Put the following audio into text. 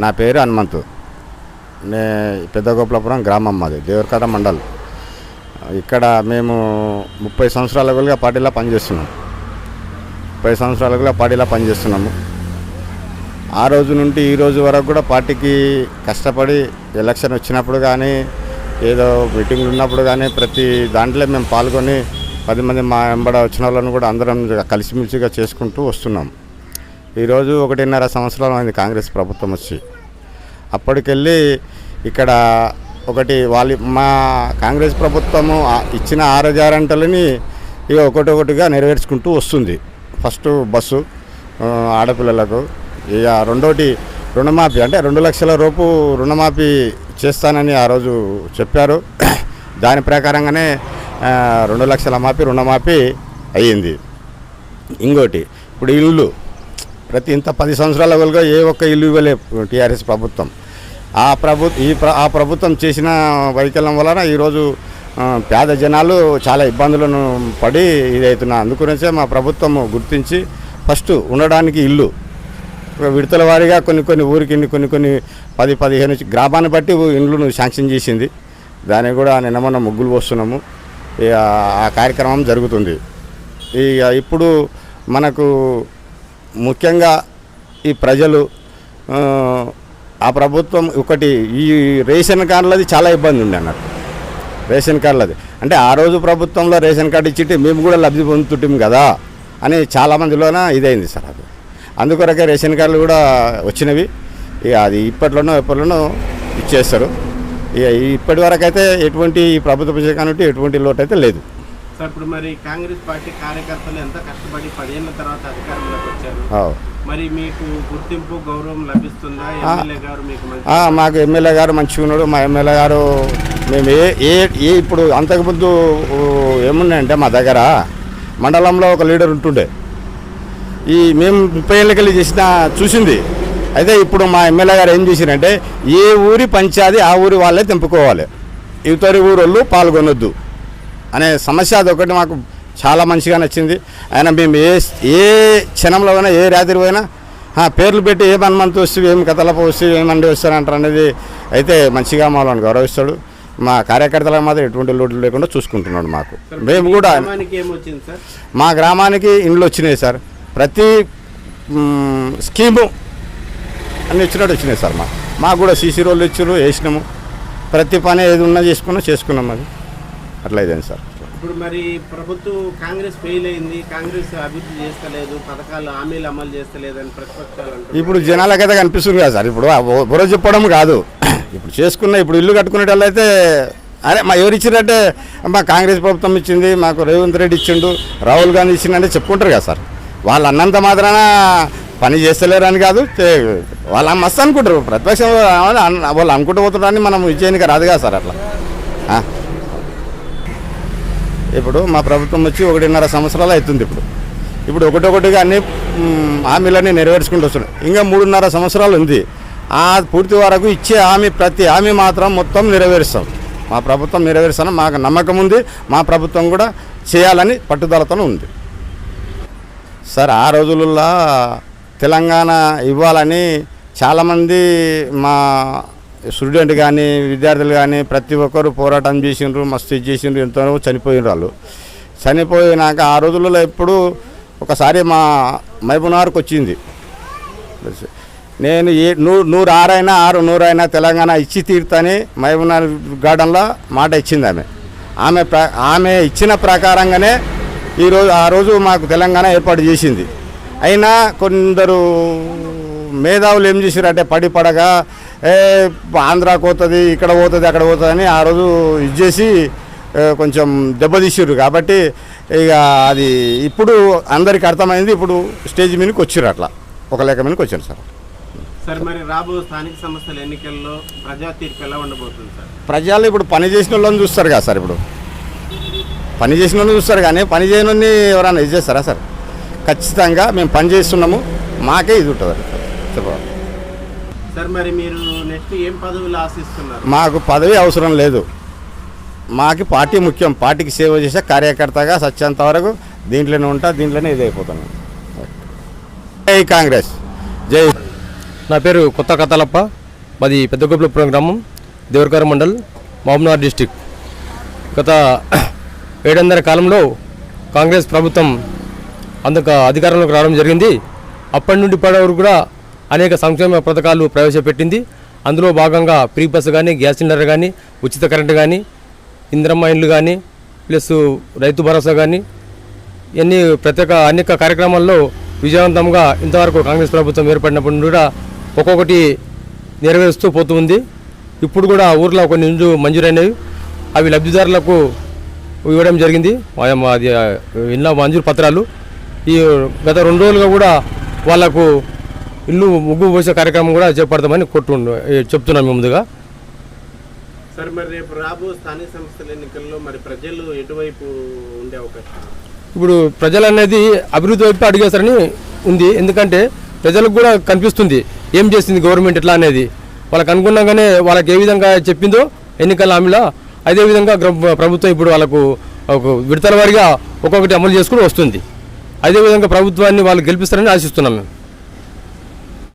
నా పేరు హనుమంతు. పెద్దగోపులాపురం గ్రామం, మాది దేవరకట మండల్. ఇక్కడ మేము 30 సంవత్సరాలుగా పార్టీలో పనిచేస్తున్నాం. 30 సంవత్సరాలుగా పార్టీలో పనిచేస్తున్నాము. ఆ రోజు నుండి ఈ రోజు వరకు కూడా పార్టీకి కష్టపడి ఎలక్షన్ వచ్చినప్పుడు కానీ, ఏదో మీటింగ్లు ఉన్నప్పుడు కానీ ప్రతి దాంట్లో మేము పాల్గొని 10 మంది మా వెంబడ వచ్చిన వాళ్ళని కూడా అందరం కలిసిమెలిసిగా చేసుకుంటూ వస్తున్నాం. ఈరోజు 1.5 సంవత్సరాలు అయింది కాంగ్రెస్ ప్రభుత్వం వచ్చి. అప్పటికెళ్ళి ఇక్కడ మా కాంగ్రెస్ ప్రభుత్వము ఇచ్చిన 6 గ్యారెంటీలని ఇక ఒకటిగా నెరవేర్చుకుంటూ వస్తుంది. ఫస్ట్ బస్సు ఆడపిల్లలకు, ఇక రెండోటి రుణమాఫీ, అంటే 2 లక్షల రూపు రుణమాఫీ చేస్తానని ఆ రోజు చెప్పారు. దాని ప్రకారంగానే 2 లక్షల రుణమాఫీ అయ్యింది. ఇంకోటి ఇప్పుడు ఇల్లు ప్రతి ఇంత 10 సంవత్సరాల వరకు ఏ ఒక్క ఇల్లు ఇవ్వలే టీఆర్ఎస్ ప్రభుత్వం. ఆ ప్రభుత్వం చేసిన వైకల్యం వలన ఈరోజు పేద జనాలు చాలా ఇబ్బందులను పడి ఇదవుతున్నారు. అందుగురించే మా ప్రభుత్వం గుర్తించి ఫస్ట్ ఉండడానికి ఇల్లు విడతల వారీగా కొన్ని ఊరికి కొన్ని 10-15 గ్రామాన్ని బట్టి ఇండ్లను శాంక్షన్ చేసింది. దానికి కూడా నిన్న మొన్న ముగ్గులు పోస్తున్నాము. ఆ కార్యక్రమం జరుగుతుంది. ఇప్పుడు మనకు ముఖ్యంగా ఈ ప్రజలు ఆ ప్రభుత్వం ఈ రేషన్ కార్డులది చాలా ఇబ్బంది ఉంది అన్నట్టు. రేషన్ కార్డులది అంటే ఆ రోజు ప్రభుత్వంలో రేషన్ కార్డు ఇచ్చి మేము కూడా లబ్ధి పొందుతుంటాం కదా అని చాలామందిలోన ఇదైంది సార్. అది అందుకొరకే రేషన్ కార్డులు కూడా వచ్చినవి. ఇక అది ఎప్పట్లోనో ఇచ్చేస్తారు. ఇక ఇప్పటి వరకు అయితే ఎటువంటి ప్రభుత్వ కాబట్టి ఎటువంటి లోటు అయితే లేదు సార్. ఇప్పుడు మరి కాంగ్రెస్ పార్టీ కార్యకర్తలు ఎంత కష్టపడి 10 ఏళ్ల తర్వాత అధికారంలోకి వచ్చారు. మరి మీకు గుర్తింపు గౌరవం లభిస్తుందా? ఎమ్మెల్యే గారు మాకు ఎమ్మెల్యే గారు మంచిగా ఉన్నాడు. మా ఎమ్మెల్యే గారు మేము ఇప్పుడు అంతకుముందు ఏమున్నాయంటే మా దగ్గర మండలంలో ఒక లీడర్ ఉంటుండే. మేము 30 ఏళ్ళకెళ్ళి చూసింది. అయితే ఇప్పుడు మా ఎమ్మెల్యే గారు ఏం చేసిరంటే ఏ ఊరి పంచాయతీ ఆ ఊరి వాళ్ళే తెంపుకోవాలి, ఇతరి ఊరోళ్ళు పాల్గొనొద్దు అనే సమస్య. అదొకటి మాకు చాలా మంచిగా నచ్చింది. ఆయన మేము ఏ క్షణంలో అయినా ఏ రాత్రి పోయినా పేర్లు పెట్టి ఏ హనుమంతు వస్తూ ఏం కథలప వస్తూ ఏమండి వస్తారంటారు అనేది అయితే మంచిగా మమ్మల్ని గౌరవిస్తాడు. మా కార్యకర్తలకు మాత్రం ఎటువంటి లోటు లేకుండా చూసుకుంటున్నాడు. మాకు మేము కూడా మా గ్రామానికి ఇండ్లు వచ్చినాయి సార్. ప్రతి స్కీము అన్నీ వచ్చినాయి సార్. మాకు కూడా సీసీ రోడ్లు ఇచ్చారు, వేసినాము. ప్రతి పని ఏది ఉన్నా చేసుకున్నాం. అది అట్లా ఇదేంటి సార్. ఇప్పుడు మరి ప్రభుత్వం కాంగ్రెస్ ఫెయిల్ అయింది, కాంగ్రెస్ అభివృద్ధి చేస్తలేదు, పథకాలు హామీలు అమలు చేస్తలేదు అని ప్రతిపక్షాలు ఇప్పుడు జనాలకైతే కనిపిస్తుంది కదా సార్. ఇప్పుడు బుర్ర చెప్పడం కాదు. ఇప్పుడు ఇల్లు కట్టుకునేటైతే అరే ఎవరు ఇచ్చినట్టే మా కాంగ్రెస్ ప్రభుత్వం ఇచ్చింది, మాకు రేవంత్ రెడ్డి ఇచ్చిండు, రాహుల్ గాంధీ ఇచ్చిండంటే చెప్పుకుంటారు కదా సార్. వాళ్ళు అన్నంత మాత్రాన పని చేస్తలేరు అని కాదు, వాళ్ళు మస్తు అనుకుంటారు. ప్రతిపక్షం వాళ్ళు అనుకుంటూ పోతున్నారని మనం ఇచ్చేయడానికి రాదు కదా సార్. అట్లా ఇప్పుడు మా ప్రభుత్వం వచ్చి 1.5 సంవత్సరాలు అవుతుంది. ఇప్పుడు ఒకటిగా అన్ని హామీలన్నీ నెరవేర్చుకుంటూ వస్తున్నాయి. ఇంకా 3.5 సంవత్సరాలు ఉంది. ఆ పూర్తి వరకు ఇచ్చే ప్రతి హామీ మాత్రం మొత్తం నెరవేరుస్తాం. మా ప్రభుత్వం నెరవేరుస్తాను మాకు నమ్మకం ఉంది. మా ప్రభుత్వం కూడా చేయాలని పట్టుదలతో ఉంది సార్. ఆ రోజులలో తెలంగాణ ఇవ్వాలని చాలామంది మా స్టూడెంట్ కానీ విద్యార్థులు కానీ ప్రతి ఒక్కరు పోరాటం చేసిండ్రు, మస్తు చేసిండ్రు, ఎంతో చనిపోయిన వాళ్ళు. చనిపోయినాక ఆ రోజులలో ఎప్పుడు ఒకసారి మా మహబూబ్నగర్కి వచ్చింది. నేను 100 అయినా తెలంగాణ ఇచ్చి తీరుతాని మహబూబ్నగర్ గార్డెన్లో మాట ఇచ్చింది ఆమె ఇచ్చిన ప్రకారంగానే ఆ రోజు మాకు తెలంగాణ ఏర్పాటు చేసింది. అయినా కొందరు మేధావులు ఏం చేశారంటే పడగా ఆంధ్రాకి పోతుంది, ఇక్కడ పోతుంది, అక్కడ పోతుంది అని ఆ రోజు ఇచ్చేసి కొంచెం దెబ్బతీసారు. కాబట్టి ఇక అది ఇప్పుడు అందరికి అర్థమైంది. ఇప్పుడు స్టేజ్ మీదకి వచ్చారు, అట్లా ఒక లెక్క మీదకి వచ్చారు సార్. సార్ మరి రాబోయే స్థానిక సంస్థల ఎన్నికల్లో ప్రజా తీర్పు ఎలా ఉండబోతుంది సార్? ప్రజలు ఇప్పుడు పని చేసిన వాళ్ళని చూస్తారు కదా సార్. ఇప్పుడు పని చేసిన వాళ్ళని చూస్తారు కానీ పని చేయని వాళ్ళని ఎవరైనా ఇది చేస్తారా సార్? ఖచ్చితంగా మేము పని చేస్తున్నాము, మాకే ఇది ఉంటుంది చెప్పాలి సార్. మరి మీరు నెక్స్ట్ ఏం పదవులు ఆశిస్తున్నారు? మాకు పదవి అవసరం లేదు. మాకు పార్టీ ముఖ్యం. పార్టీకి సేవ చేసే కార్యకర్తగా సత్యంత వరకు దీంట్లోనే ఉంటా, దీంట్లోనే ఇది అయిపోతున్నాను. జై కాంగ్రెస్, జై. నా పేరు కొత్త కథలప్ప, మాది పెద్దగొప్పలపురం గ్రామం, దేవరకర మండల్, మహబూబ్నగర్ డిస్టిక్. గత 7 కాలంలో కాంగ్రెస్ ప్రభుత్వం అధికారంలోకి రావడం జరిగింది. అప్పటి నుండి ఇప్పటి వరకు కూడా అనేక సంక్షేమ పథకాలు ప్రవేశపెట్టింది. అందులో భాగంగా ఫ్రీ బస్సు కానీ, గ్యాస్ సిలిండర్ కానీ, ఉచిత కరెంటు కానీ, ఇందిరమ్మ ఇండ్లు కానీ, ప్లస్ రైతు భరోసా కానీ, ఇవన్నీ అనేక కార్యక్రమాల్లో విజయవంతంగా ఇంతవరకు కాంగ్రెస్ ప్రభుత్వం ఏర్పడినప్పటి నుండి కూడా ఒక్కొక్కటి నెరవేరుస్తూ పోతుంది. ఇప్పుడు కూడా ఊర్లో కొన్ని ఇండ్లు మంజూరైనవి, అవి లబ్ధిదారులకు ఇవ్వడం జరిగింది. అది ఇళ్ళ మంజూరు పత్రాలు ఈ గత 2 రోజులుగా కూడా వాళ్లకు ఇల్లు ముగ్గు పోసే కార్యక్రమం కూడా చేపడతామని చెప్తున్నాం ముందుగా. సార్, మరి రేపు రాబో స్థానిక సంస్థల ఎన్నికల్లో మరి ప్రజలు ఎటువైపు ఉండే అవకాశం? ఇప్పుడు ప్రజలు అనేది అభివృద్ధి వైపు అడిగేస్తారని ఉంది. ఎందుకంటే ప్రజలకు కూడా కనిపిస్తుంది ఏం చేసింది గవర్నమెంట్ ఎట్లా అనేది. వాళ్ళకి అనుగుణంగానే వాళ్ళకి ఏ విధంగా చెప్పిందో ఎన్నికల హామీలో అదేవిధంగా ప్రభుత్వం ఇప్పుడు వాళ్ళకు విడతల వారీగా ఒక్కొక్కటి అమలు చేసుకుని వస్తుంది. అదేవిధంగా ప్రభుత్వాన్ని వాళ్ళు గెలిపిస్తారని ఆశిస్తున్నాం మేము.